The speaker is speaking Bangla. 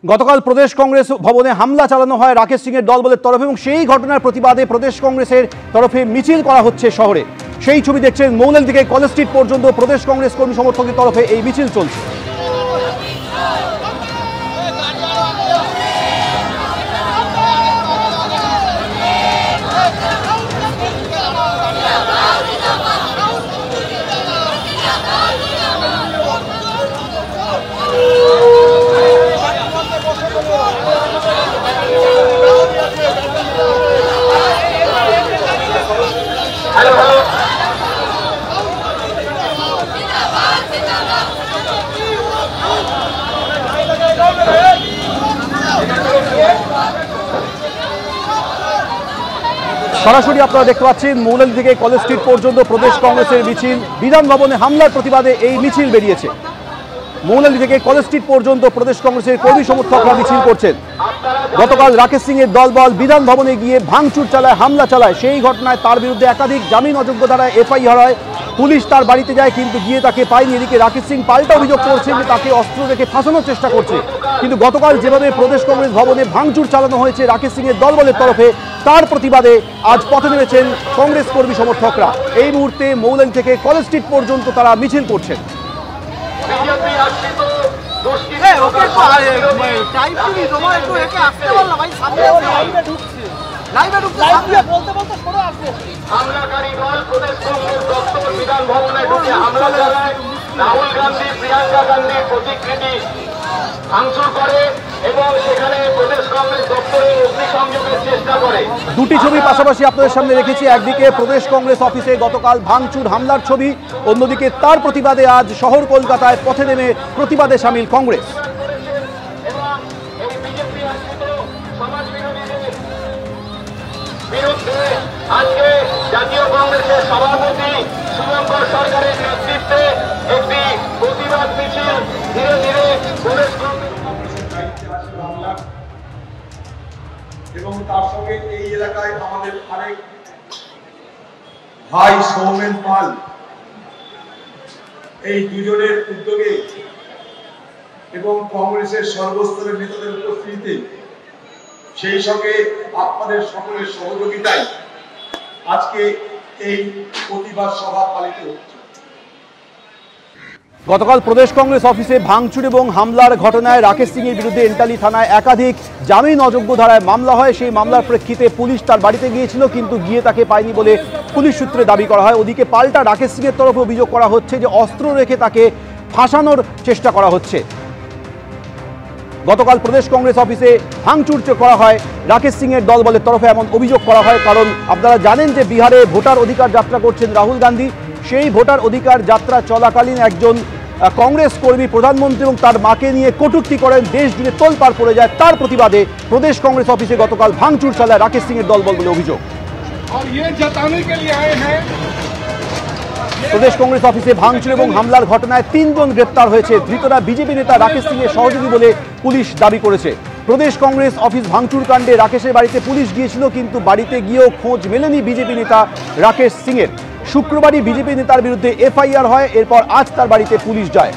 গতকাল প্রদেশ কংগ্রেস ভবনে হামলা চালানো হয় রাকেশ সিংয়ের দলবলের তরফে এবং সেই ঘটনার প্রতিবাদে প্রদেশ কংগ্রেসের তরফে মিছিল করা হচ্ছে শহরে। সেই ছবি দেখছেন, মৌলাল থেকে কলেজ স্ট্রিট পর্যন্ত প্রদেশ কংগ্রেস কর্মী সমর্থকের তরফে এই মিছিল চলছে। সরাসরি আপনারা দেখতে পাচ্ছেন, মৌলাল থেকে কলেজ স্ট্রিট পর্যন্ত প্রদেশ কংগ্রেসের মিছিল। বিধান ভবনে হামলার প্রতিবাদে এই মিছিল বেরিয়েছে। মৌলাল থেকে কলেজ স্ট্রিট পর্যন্ত প্রদেশ কংগ্রেসের কর্মী সমর্থকরা মিছিল করছেন। গতকাল রাকেশ সিং এর দলবল বিধান ভবনে গিয়ে ভাঙচুর চালায়, হামলা চালায়। সেই ঘটনায় তার বিরুদ্ধে একাধিক জামিন অযোগ্য ধারায় এফআইআর হয়। পুলিশ তার বাড়িতে যায় কিন্তু গিয়ে তাকে পায়নি। এদিকে রাকেশ সিং পাল্টা অভিযোগ করছেন যে তাকে অস্ত্র রেখে ফাঁসানোর চেষ্টা করছে। কিন্তু গতকাল যেভাবে প্রদেশ কংগ্রেস ভবনে ভাঙচুর চালানো হয়েছে রাকেশ সিং এর দলবলের তরফে, তার প্রতিবাদে আজ পথে নেমেছেন কংগ্রেস কর্মী সমর্থকরা। এই মুহূর্তে মৌলাল থেকে কলেজ স্ট্রিট পর্যন্ত তারা মিছিল করছেন। হামলাকারী দল প্রদেশ কংগ্রেস দপ্তর বিধান ভবনে ঢুকে হামলা চালায়, রাহুল গান্ধী, প্রিয়াঙ্কা গান্ধীর প্রতিকৃতি ভাঙচুর করে এবং সেখানে প্রদেশ কংগ্রেস দপ্তরে অগ্নিসংযোগের চেষ্টা করে। দুটি ছবি পাশাপাশি আপনাদের সামনে রেখেছি। একদিকে প্রদেশ কংগ্রেস অফিসে গতকাল ভাঙচুর হামলার ছবি, অন্যদিকে তার প্রতিবাদে আজ শহর কলকাতায় পথে নেমে প্রতিবাদে সামিল কংগ্রেস। বিরুদ্ধে আজকে জাতীয় কংগ্রেসের সভাপতি শুভঙ্কর সরকারের নেতৃত্বে একটি প্রতিবাদ মিছিল ধীরে ধীরে প্রদেশ এবং তার সঙ্গে এই এলাকায় আমাদের আরেক ভাই সৌমেন পাল, এই দুজনের উদ্যোগে এবং কংগ্রেসের সর্বস্তরের নেতাদের উপস্থিতিতে, সেই সঙ্গে আপনাদের সকলের সহযোগিতায় আজকে এই প্রতিবাদ সভা পালিত হচ্ছে। গতকাল প্রদেশ কংগ্রেস অফিসে ভাঙচুর এবং হামলার ঘটনায় রাকেশ সিং এর বিরুদ্ধে এন্টালি থানায় একাধিক জামিন অযোগ্য ধারায় মামলা হয়। সেই মামলার প্রেক্ষিতে পুলিশ তার বাড়িতে গিয়েছিল কিন্তু গিয়ে তাকে পায়নি বলে পুলিশ সূত্রে দাবি করা হয়। ওদিকে পাল্টা রাকেশ সিং এর তরফে অভিযোগ করা হচ্ছে যে অস্ত্র রেখে তাকে ফাঁসানোর চেষ্টা করা হচ্ছে। গতকাল প্রদেশ কংগ্রেস অফিসে ভাঙচুর করা হয় রাকেশ সিং এর দলবলের তরফে, এমন অভিযোগ করা হয়। কারণ আপনারা জানেন যে বিহারে ভোটার অধিকার যাত্রা করছেন রাহুল গান্ধী। সেই ভোটার অধিকার যাত্রা চলাকালীন একজন কংগ্রেস কর্মী প্রধানমন্ত্রী এবং তার মাকে নিয়ে কটূক্তি করেন, দেশ জুড়ে তোলপাড় পড়ে যায়। তার প্রতিবাদে প্রদেশ কংগ্রেস অফিসে গতকাল ভাঙচুর চালায় রাকেশ সিং এর দলবল বলে অভিযোগ। প্রদেশ কংগ্রেস অফিসে ভাঙচুর এবং হামলার ঘটনায় 3 জন গ্রেপ্তার হয়েছে। ধৃতরা বিজেপি নেতা রাকেশ সিং এর সহযোগী বলে পুলিশ দাবি করেছে। প্রদেশ কংগ্রেস অফিস ভাঙচুর কাণ্ডে রাকেশের বাড়িতে পুলিশ গিয়েছিল কিন্তু বাড়িতে গিয়েও খোঁজ মেলেনি বিজেপি নেতা রাকেশ সিং এর। শুক্রবারই বিজেপি নেতার বিরুদ্ধে এফআইআর হয়, এরপর আজ তার বাড়িতে পুলিশ যায়।